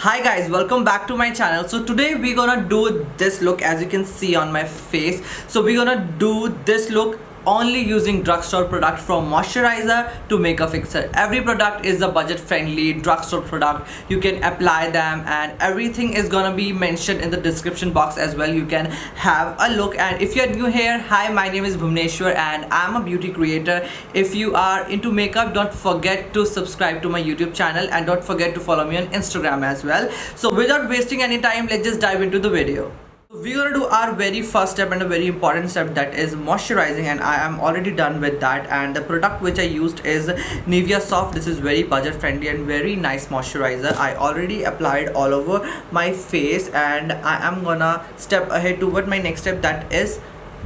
Hi guys, welcome back to my channel. So today we're gonna do this look as you can see on my face. So we're gonna do this look only using drugstore product, from moisturizer to makeup fixer. Every product is a budget friendly drugstore product. You can apply them and everything is gonna be mentioned in the description box as well. You can have a look. And if you're new here, hi, my name is Bhuvneshwar and I'm a beauty creator. If you are into makeup, don't forget to subscribe to my YouTube channel and don't forget to follow me on Instagram as well. So without wasting any time, let's just dive into the video. We're gonna do our very first step and a very important step, that is moisturizing, and I am already done with that. And the product which I used is Nivea Soft. This is very budget friendly and very nice moisturizer. I already applied all over my face and I am gonna step ahead to what my next step, that is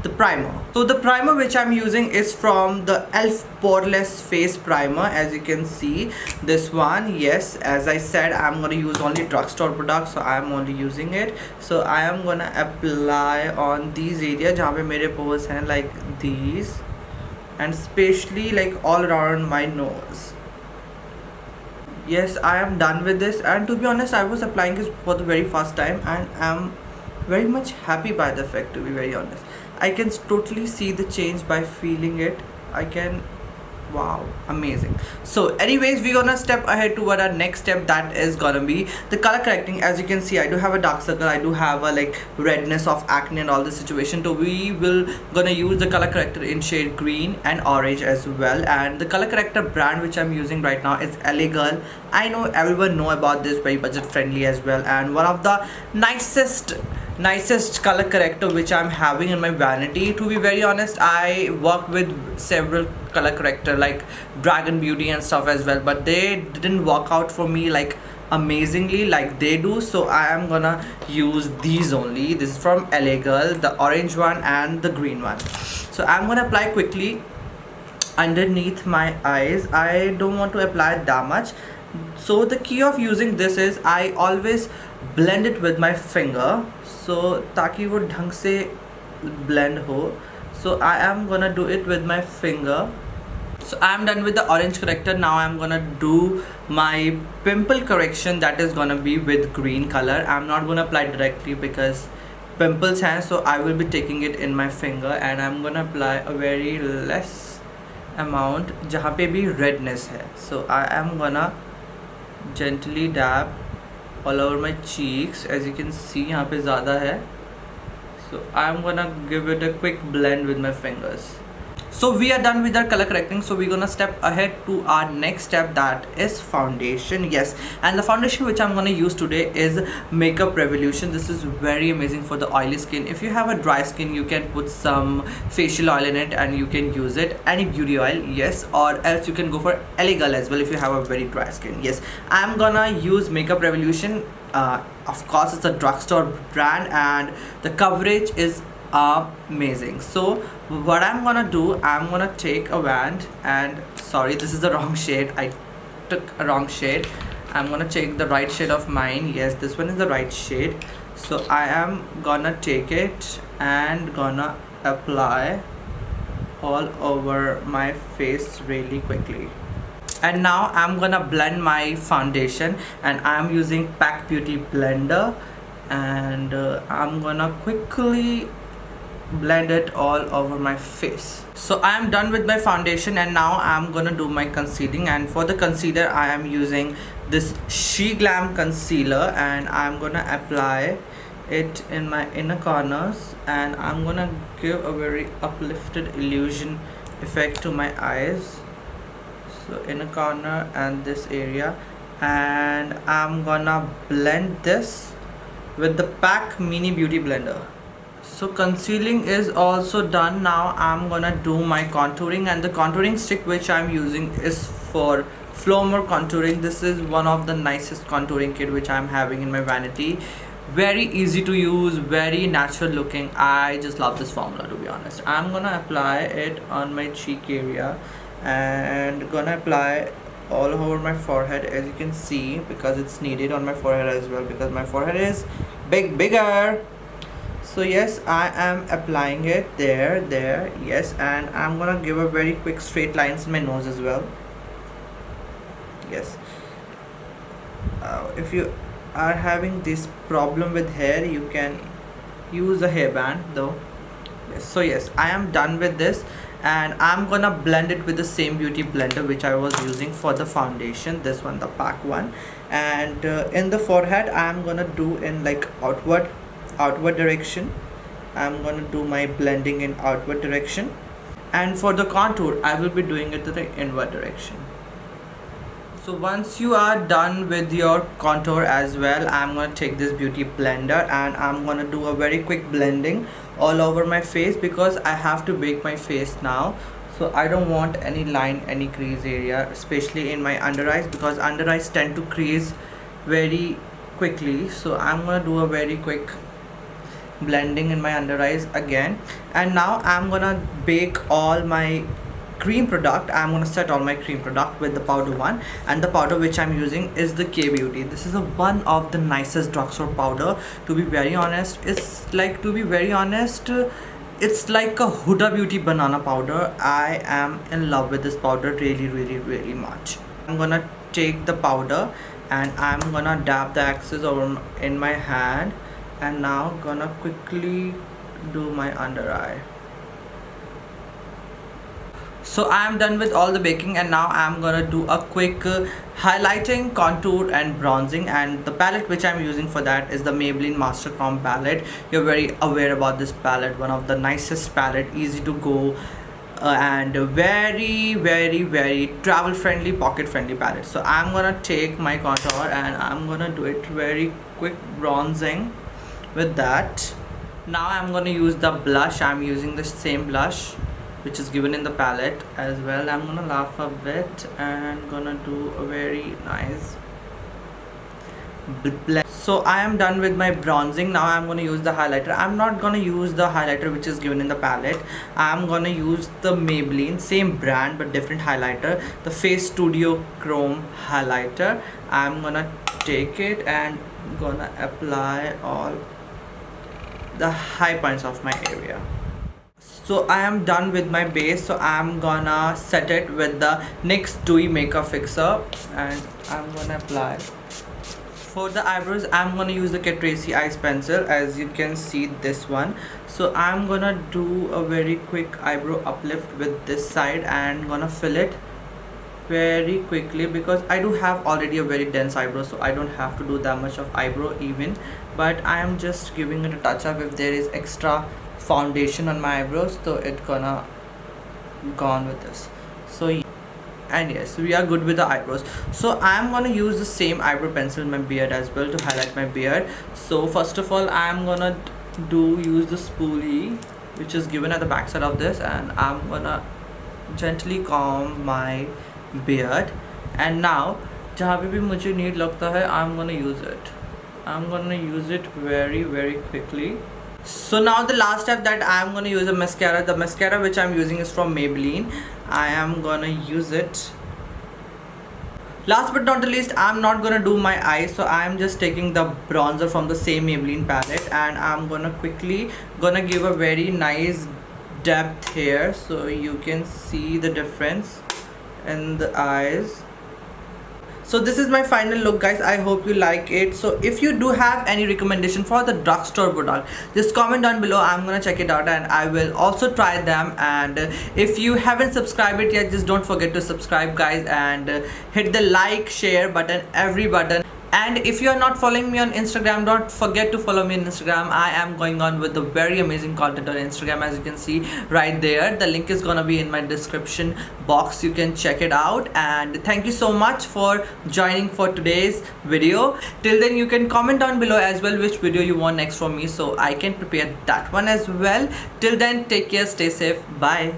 the primer. So the primer which I'm using is from the Elf Poreless Face Primer. As you can see, this one, yes, as I said, I'm gonna use only drugstore products, so I'm only using it. So I am gonna apply on these areas जहाँ पे मेरे pores हैं, like these, and especially like all around my nose. Yes, I am done with this, and to be honest, I was applying this for the very first time and I'm very much happy by the effect, to be very honest. I can totally see the change by feeling it. I can, wow, amazing. So anyways, we're gonna step ahead to what our next step, that is gonna be the color correcting. As you can see, I do have a dark circle, I do have a like redness of acne and all this situation, so we will gonna use the color corrector in shade green and orange as well. And the color corrector brand which I'm using right now is LA Girl. I know everyone know about this, very budget friendly as well, and one of the nicest color corrector which I'm having in my vanity. To be very honest, I worked with several color corrector like Dragon Beauty and stuff as well, but they didn't work out for me like amazingly like they do. So I am gonna use these only. This is from LA Girl, the orange one and the green one. So I'm gonna apply quickly underneath my eyes. I don't want to apply that much. So the key of using this is I always blend it with my finger, so ताकि वो ढंग से blend हो. So I am gonna do it with my finger. So I am done with the orange corrector. Now I am gonna do my pimple correction, that is gonna be with green color. I'm not gonna apply directly because pimples हैं, so I will be taking it in my finger and I'm gonna apply a very less amount जहाँ पे भी redness है. So I am gonna gently dab all over my cheeks. As you can see, यहाँ पे ज़्यादा है, so I'm gonna give it a quick blend with my fingers. So we are done with our color correcting, so we're gonna step ahead to our next step, that is foundation. Yes, and the foundation which I'm gonna use today is Makeup Revolution. This is very amazing for the oily skin. If you have a dry skin, you can put some facial oil in it and you can use it, any beauty oil, yes, or else you can go for LA Girl as well if you have a very dry skin. Yes, I'm gonna use Makeup Revolution. Of course, it's a drugstore brand and the coverage is amazing. So what I'm gonna do, I'm gonna take a wand, and sorry, this is the wrong shade, I took a wrong shade. I'm gonna take the right shade of mine. Yes, this one is the right shade. So I am gonna take it and gonna apply all over my face really quickly. And now I'm gonna blend my foundation, and I'm using Pack Beauty blender, and I'm gonna quickly blend it all over my face. So I am done with my foundation and now I'm gonna do my concealing. And for the concealer, I am using this She Glam concealer and I'm gonna apply it in my inner corners, and I'm gonna give a very uplifted illusion effect to my eyes. So inner corner and this area, and I'm gonna blend this with the Pack Mini Beauty blender. So concealing is also done. Now I'm gonna do my contouring, and the contouring stick which I'm using is for Flowmer contouring. This is one of the nicest contouring kit which I'm having in my vanity. Very easy to use, very natural looking. I just love this formula, to be honest. I'm gonna apply it on my cheek area and gonna apply all over my forehead, as you can see, because it's needed on my forehead as well, because my forehead is bigger. So yes, I am applying it there, yes, and I'm gonna give a very quick straight lines in my nose as well. Yes, if you are having this problem with hair, you can use a hairband though. Yes, so yes, I am done with this, and I'm gonna blend it with the same beauty blender which I was using for the foundation, this one, the pack one. And in the forehead I'm gonna do in like outward direction. I'm gonna do my blending in outward direction, and for the contour I will be doing it to the inward direction. So once you are done with your contour as well, I'm gonna take this beauty blender and I'm gonna do a very quick blending all over my face, because I have to bake my face now. So I don't want any line, any crease area, especially in my under eyes, because under eyes tend to crease very quickly. So I'm gonna do a very quick blending in my under eyes again. And now I'm gonna bake all my cream product. I'm gonna set all my cream product with the powder one, and the powder which I'm using is the K Beauty. This is one of the nicest drugstore powder, to be very honest. It's like a Huda Beauty banana powder. I am in love with this powder really much. I'm gonna take the powder and I'm gonna dab the excess over in my hand, and now gonna quickly do my under eye. So I am done with all the baking, and now I am gonna do a quick highlighting, contour and bronzing. And the palette which I am using for that is the Maybelline Master Chrome palette. You're very aware about this palette, one of the nicest palette, easy to go and very travel friendly, pocket friendly palette. So I'm gonna take my contour and I'm gonna do it very quick bronzing with that. Now I'm gonna use the blush. I'm using the same blush which is given in the palette as well. I'm gonna laugh a bit and gonna do a very nice blend. So I am done with my bronzing. Now I'm gonna use the highlighter. I'm not gonna use the highlighter which is given in the palette. I'm gonna use the Maybelline, same brand but different highlighter, the Face Studio Chrome highlighter. I'm gonna take it and gonna apply all the high points of my area. So I am done with my base, so I'm gonna set it with the NYX Dewy Makeup Fixer and I'm gonna apply. For the eyebrows, I'm gonna use the Catrice Eyes Pencil, as you can see this one. So I'm gonna do a very quick eyebrow uplift with this side and gonna fill it very quickly, because I do have already a very dense eyebrow, so I don't have to do that much of eyebrow even, but I am just giving it a touch up if there is extra foundation on my eyebrows, so it gonna gone with this. So and yes, we are good with the eyebrows. So I'm gonna use the same eyebrow pencil in my beard as well to highlight my beard. So first of all, I'm gonna use the spoolie which is given at the back side of this, and I'm gonna gently comb my beard. And now जहाँ पे भी मुझे need लगता है, I'm gonna use it. I'm gonna use it very quickly. So now the last step, that I am going to use a mascara. The mascara which I am using is from Maybelline. I am going to use it. Last but not the least, I am not going to do my eyes, so I am just taking the bronzer from the same Maybelline palette and I am going to quickly give a very nice depth here, so you can see the difference in the eyes. So this is my final look, guys. I hope you like it. So if you do have any recommendation for the drugstore product, just comment down below. I'm gonna check it out and I will also try them. And if you haven't subscribed it yet, just don't forget to subscribe, guys, and hit the like, share button, every button. And if you are not following me on Instagram, don't forget to follow me on Instagram. I am going on with the very amazing content on Instagram, as you can see right there. The link is gonna be in my description box. You can check it out. And thank you so much for joining for today's video. Till then, you can comment down below as well which video you want next from me, so I can prepare that one as well. Till then, take care, stay safe, bye.